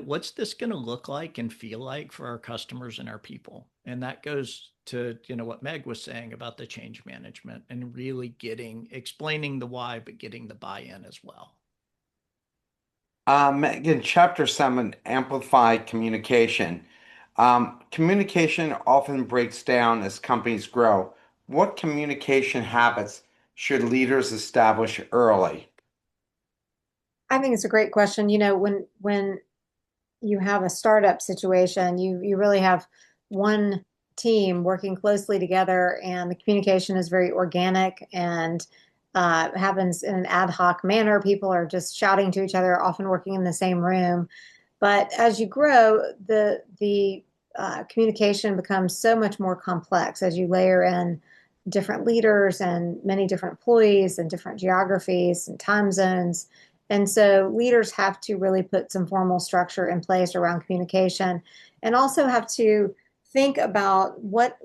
what's this going to look like and feel like for our customers and our people? And that goes to, what Meg was saying about the change management and really explaining the why, but getting the buy-in as well. Again, chapter 7, amplify communication. Communication often breaks down as companies grow. What communication habits should leaders establish early? I think it's a great question. When you have a startup situation, you really have one team working closely together, and the communication is very organic and happens in an ad hoc manner. People are just shouting to each other, often working in the same room. But as you grow, the communication becomes so much more complex as you layer in different leaders and many different employees and different geographies and time zones. And so leaders have to really put some formal structure in place around communication, and also have to think about what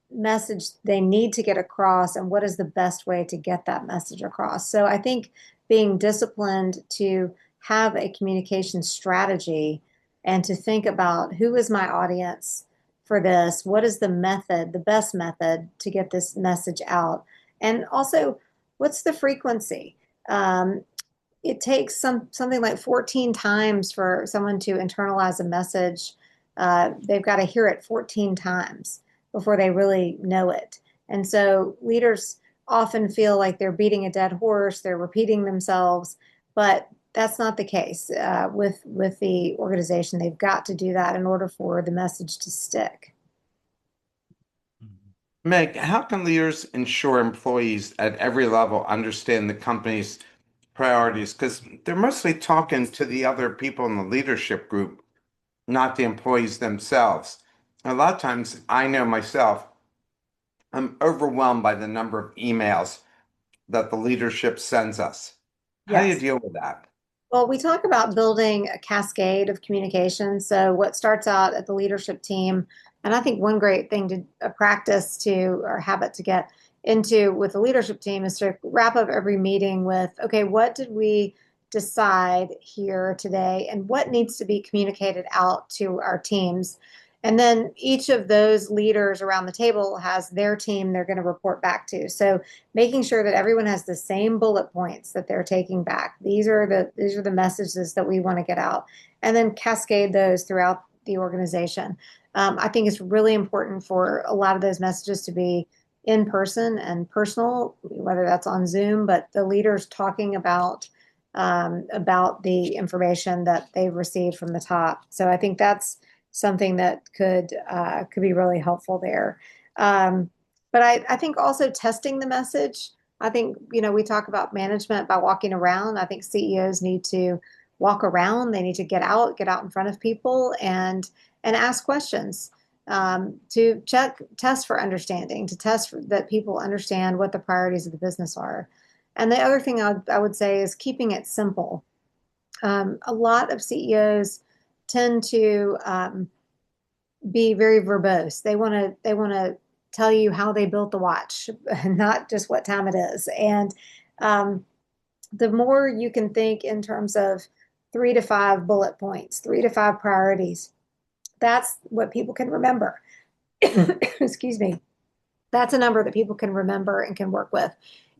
message they need to get across and what is the best way to get that message across. So I think being disciplined to have a communication strategy and to think about, who is my audience for this? What is the method, the best method to get this message out? And also, what's the frequency? It takes something like 14 times for someone to internalize a message. They've got to hear it 14 times before they really know it. And so leaders often feel like they're beating a dead horse, they're repeating themselves, but that's not the case with the organization. They've got to do that in order for the message to stick. Meg, how can leaders ensure employees at every level understand the company's priorities? Because they're mostly talking to the other people in the leadership group, not the employees themselves. A lot of times, I know myself, I'm overwhelmed by the number of emails that the leadership sends us. How do you Yes. deal with that? Well, we talk about building a cascade of communication. So, what starts out at the leadership team, and I think one great thing to practice to, or habit to get into with the leadership team, is to wrap up every meeting with, okay, what did we decide here today, and what needs to be communicated out to our teams? And then each of those leaders around the table has their team they're going to report back to. So making sure that everyone has the same bullet points that they're taking back. These are the messages that we want to get out, and then cascade those throughout the organization. I think it's really important for a lot of those messages to be in person and personal, whether that's on Zoom, but the leaders talking about the information that they've received from the top. So I think that's something that could be really helpful there. But I think also testing the message. I think, we talk about management by walking around. I think CEOs need to walk around. They need to get out in front of people and ask questions, to test for understanding, to test that people understand what the priorities of the business are. And the other thing I would say is keeping it simple. A lot of CEOs tend to be very verbose. They want to tell you how they built the watch, not just what time it is. And the more you can think in terms of 3 to 5 bullet points, 3 to 5 priorities, that's what people can remember. Excuse me. That's a number that people can remember and can work with.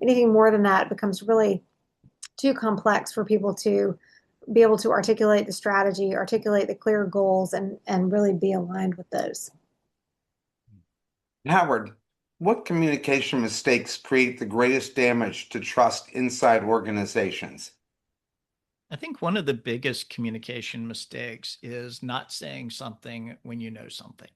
Anything more than that becomes really too complex for people to be able to articulate the strategy, articulate the clear goals, and really be aligned with those. Howard, what communication mistakes create the greatest damage to trust inside organizations? I think one of the biggest communication mistakes is not saying something when you know something.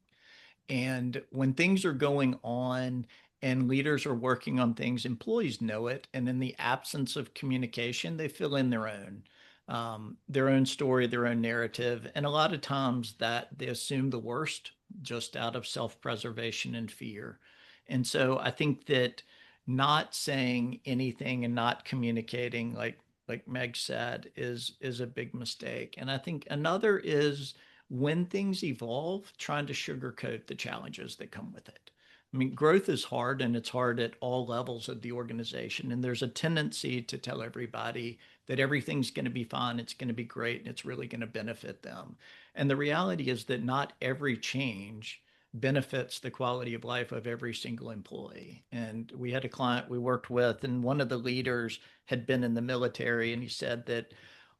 And when things are going on and leaders are working on things, employees know it. And in the absence of communication, they fill in their own story, their own narrative. And a lot of times that they assume the worst just out of self-preservation and fear. And so I think that not saying anything and not communicating, like Meg said, is a big mistake. And I think another is when things evolve, trying to sugarcoat the challenges that come with it. I mean, growth is hard and it's hard at all levels of the organization. And there's a tendency to tell everybody that everything's going to be fine, it's going to be great, and it's really going to benefit them. And the reality is that not every change benefits the quality of life of every single employee. And we had a client we worked with, and one of the leaders had been in the military, and he said that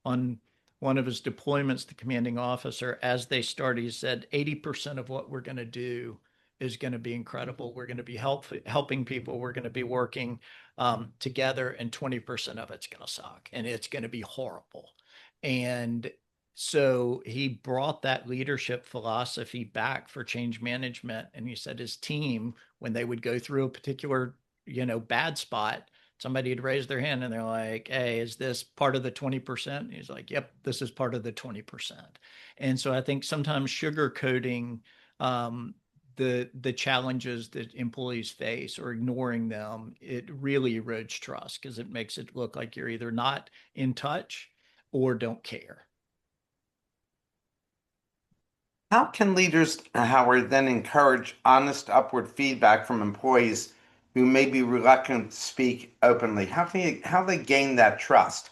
on one of his deployments, the commanding officer, as they started, he said, 80% of what we're going to do is going to be incredible. We're going to be helping people. We're going to be working together, and 20% of it's going to suck, and it's going to be horrible. And so he brought that leadership philosophy back for change management. And he said his team, when they would go through a particular, bad spot, somebody would raise their hand and they're like, hey, is this part of the 20%? He's like, yep, this is part of the 20%. And so I think sometimes sugarcoating the challenges that employees face or ignoring them, it really erodes trust because it makes it look like you're either not in touch or don't care. How can leaders, Howard, then encourage honest upward feedback from employees who may be reluctant to speak openly? How they gain that trust?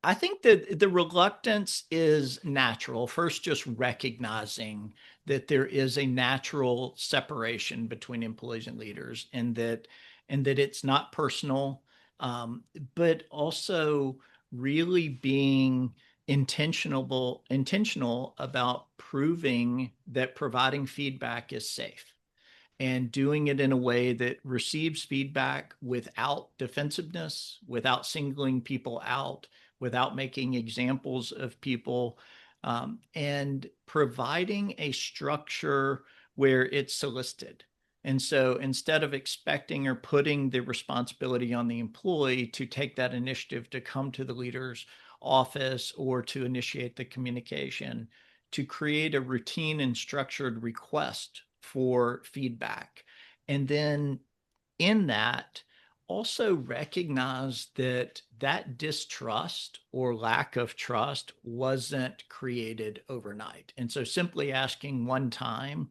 I think that the reluctance is natural. First, just recognizing that there is a natural separation between employees and leaders, and that it's not personal, but also really being intentional about proving that providing feedback is safe and doing it in a way that receives feedback without defensiveness, without singling people out, without making examples of people, and providing a structure where it's solicited. And so instead of expecting or putting the responsibility on the employee to take that initiative to come to the leader's office or to initiate the communication, to create a routine and structured request for feedback. And then in that, also recognize that that distrust or lack of trust wasn't created overnight. And so simply asking one time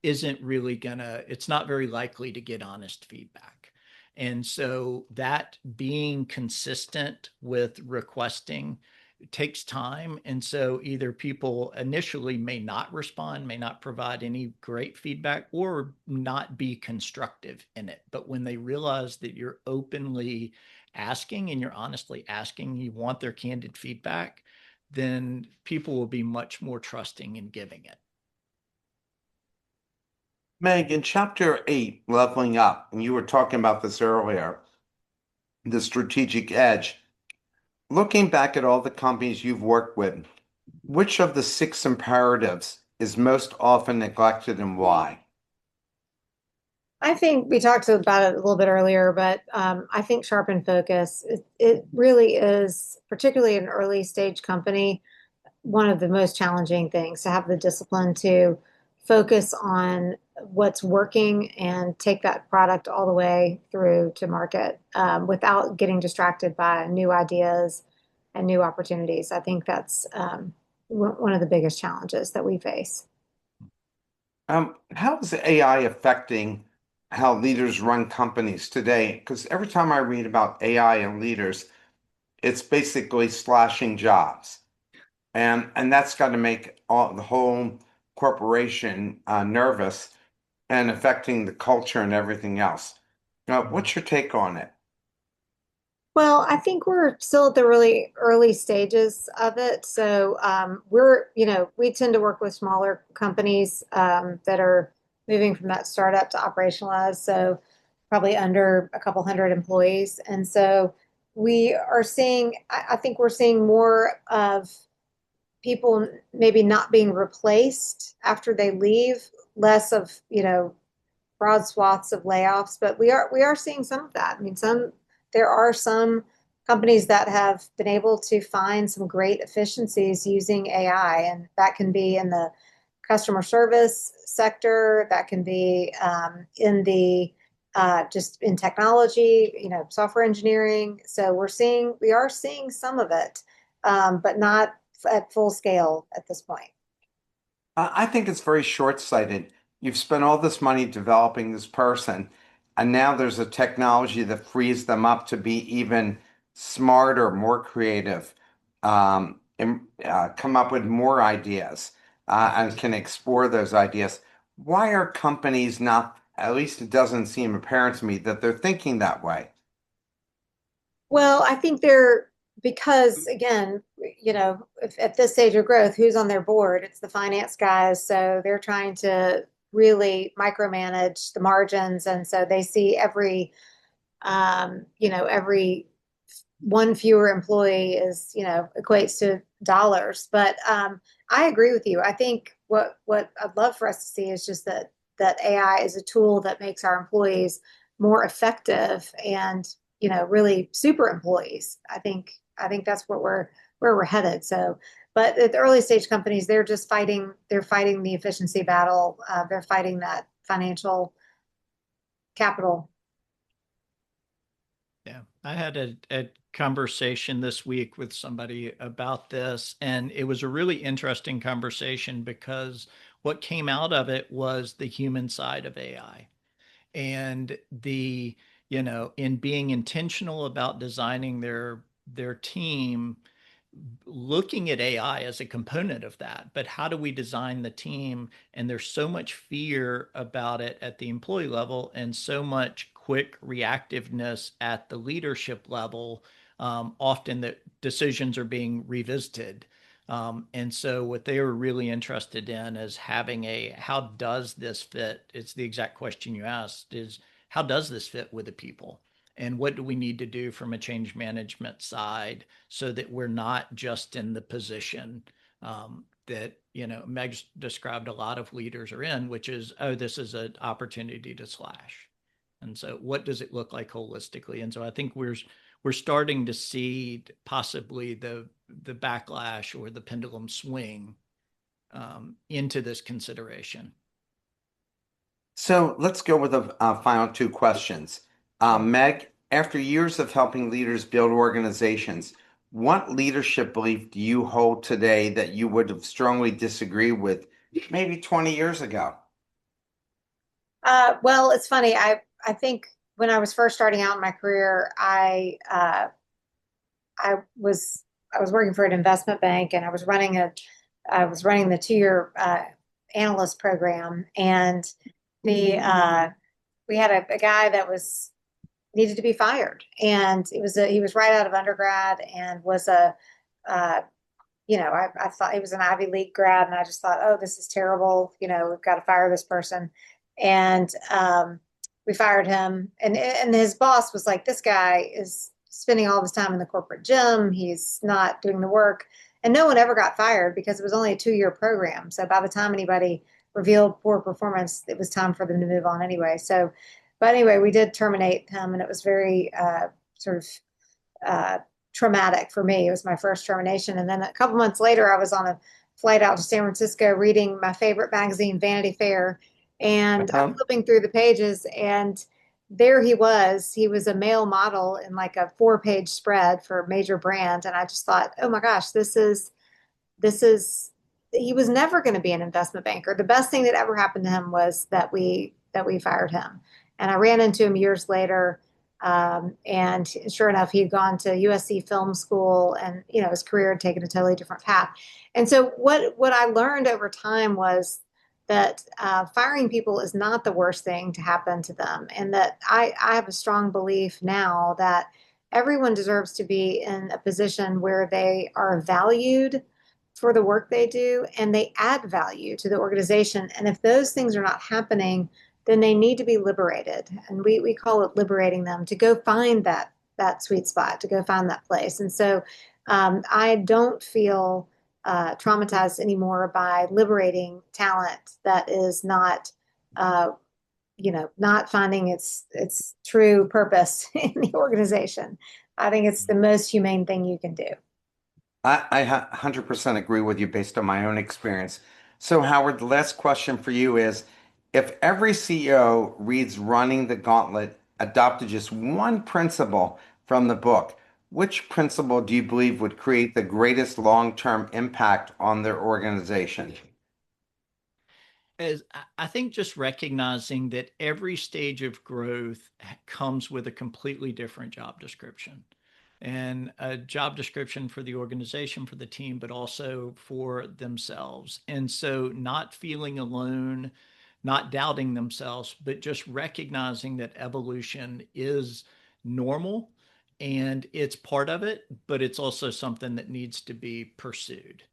isn't really gonna, it's not very likely to get honest feedback. And so that being consistent with requesting it takes time. And so either people initially may not respond, may not provide any great feedback, or not be constructive in it. But when they realize that you're openly asking and you're honestly asking, you want their candid feedback, then people will be much more trusting in giving it. Meg, in chapter 8, Leveling Up, and you were talking about this earlier, the strategic edge. Looking back at all the companies you've worked with, which of the six imperatives is most often neglected and why? I think we talked about it a little bit earlier, but I think sharpen focus. It really is, particularly an early stage company, one of the most challenging things to have the discipline to focus on what's working and take that product all the way through to market without getting distracted by new ideas and new opportunities. I think that's one of the biggest challenges that we face. How is AI affecting how leaders run companies today? Because every time I read about AI and leaders, it's basically slashing jobs. And that's got to make the whole corporation nervous and affecting the culture and everything else. Now, what's your take on it? Well, I think we're still at the really early stages of it. So we tend to work with smaller companies that are moving from that startup to operationalized. So probably under a couple hundred employees. And so I think we're seeing more of people maybe not being replaced after they leave, less of, broad swaths of layoffs, but we are seeing some of that. I mean, there are some companies that have been able to find some great efficiencies using AI, and that can be in the customer service sector, that can be in the just in technology, software engineering. So we are seeing some of it, but not at full scale at this point. I think it's very short-sighted. You've spent all this money developing this person, and now there's a technology that frees them up to be even smarter, more creative, and come up with more ideas, and can explore those ideas. Why are companies not, at least it doesn't seem apparent to me, that they're thinking that way? Well, I think because again, if at this stage of growth, who's on their board? It's the finance guys. So they're trying to really micromanage the margins. And so they see every one fewer employee equates to dollars. But I agree with you. I think what I'd love for us to see is just that AI is a tool that makes our employees more effective and really super employees. I think that's where we're headed. So, but at the early stage companies, they're fighting the efficiency battle. They're fighting that financial capital. Yeah, I had a conversation this week with somebody about this, and it was a really interesting conversation because what came out of it was the human side of AI and in being intentional about designing their team, looking at AI as a component of that, but how do we design the team? And there's so much fear about it at the employee level and so much quick reactiveness at the leadership level, often that decisions are being revisited. And so what they were really interested in is having how does this fit? It's the exact question you asked is how does this fit with the people? And what do we need to do from a change management side so that we're not just in the position that Meg's described a lot of leaders are in, which is, oh, this is an opportunity to slash. And so what does it look like holistically? And so I think we're starting to see possibly the backlash or the pendulum swing into this consideration. So let's go with the final two questions. Meg, after years of helping leaders build organizations, what leadership belief do you hold today that you would have strongly disagreed with maybe 20 years ago? Well, it's funny. I think when I was first starting out in my career, I was I was working for an investment bank, and I was running the 2 year analyst program, and the we had a guy that was needed to be fired, and he was right out of undergrad and was a uh, I thought he was an Ivy League grad, and I just thought, oh, this is terrible. We've got to fire this person. And we fired him. And his boss was like, this guy is spending all this time in the corporate gym. He's not doing the work. And no one ever got fired because it was only a 2 year program. So by the time anybody revealed poor performance, it was time for them to move on anyway. But anyway, we did terminate him, and it was very sort of uh, traumatic for me. It was my first termination. And then a couple months later, I was on a flight out to San Francisco reading my favorite magazine, Vanity Fair. And I'm Uh-huh. flipping through the pages, and there he was. He was a male model in like a 4 page spread for a major brand. And I just thought, oh my gosh, this is he was never going to be an investment banker. The best thing that ever happened to him was that we fired him. And I ran into him years later. And sure enough, he had gone to USC Film School, and his career had taken a totally different path. And so what I learned over time was that firing people is not the worst thing to happen to them, and that I have a strong belief now that everyone deserves to be in a position where they are valued for the work they do, and they add value to the organization. And if those things are not happening, then they need to be liberated. And we call it liberating them to go find that sweet spot, to go find that place. And so I don't feel traumatized anymore by liberating talent that is not not finding its true purpose in the organization. I think it's the most humane thing you can do. I 100% agree with you based on my own experience. So, Howard, the last question for you is, if every CEO reads Running the Gauntlet adopted just one principle from the book, which principle do you believe would create the greatest long-term impact on their organization? As I think just recognizing that every stage of growth comes with a completely different job description, and a job description for the organization, for the team, but also for themselves. And so not feeling alone, not doubting themselves, but just recognizing that evolution is normal and it's part of it, but it's also something that needs to be pursued.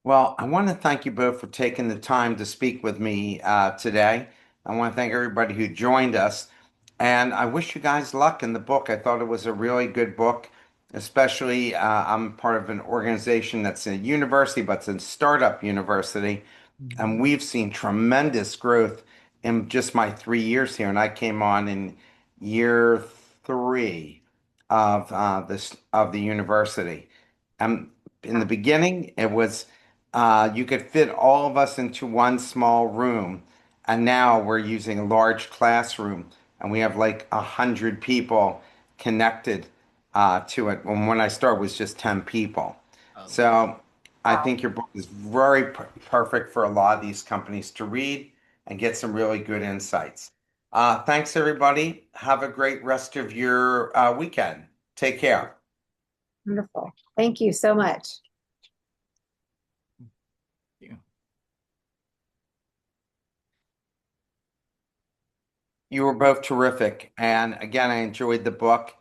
Well, I want to thank you both for taking the time to speak with me today. I want to thank everybody who joined us, and I wish you guys luck in the book. I thought it was a really good book, especially I'm part of an organization that's a university, but it's a startup university, and Mhm. we've seen tremendous growth in just my 3 years here, and I came on in year three of this of the university. In the beginning, it was you could fit all of us into one small room, and now we're using a large classroom, and we have like 100 people connected to it. When I started, it was just 10 people. I love it. So I think your book is very perfect for a lot of these companies to read and get some really good insights. Thanks, everybody. Have a great rest of your weekend. Take care. Wonderful. Thank you so much. Yeah. You were both terrific. And again, I enjoyed the book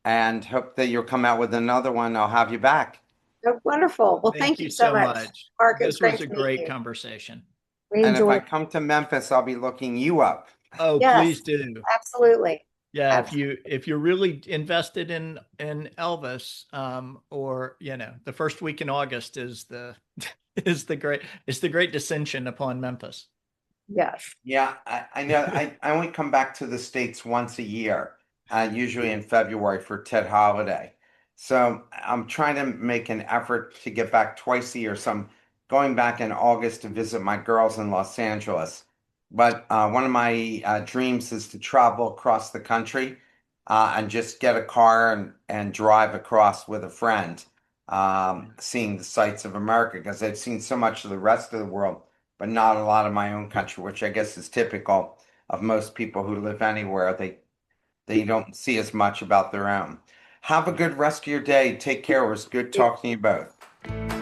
and hope that you'll come out with another one. I'll have you back. Oh, wonderful. Well, Thank thank you you so so much, much. Mark. It was This great was a to meet great you. conversation. We And if I enjoyed. come to Memphis, I'll be looking you up. Oh, please Yes, do. absolutely. Yeah, if Absolutely. you're really invested in Elvis, or the first week in August is the is the great descension upon Memphis. Yes. Yeah, I know. I only come back to the States once a year, usually in February for Ted Holiday. So I'm trying to make an effort to get back twice a year. So I'm going back in August to visit my girls in Los Angeles. But one of my dreams is to travel across the country and just get a car and drive across with a friend, seeing the sights of America, because I've seen so much of the rest of the world but not a lot of my own country, which I guess is typical of most people who live anywhere. They don't see as much about their own. Have a good rest of your day. Take care. It was good talking to you both.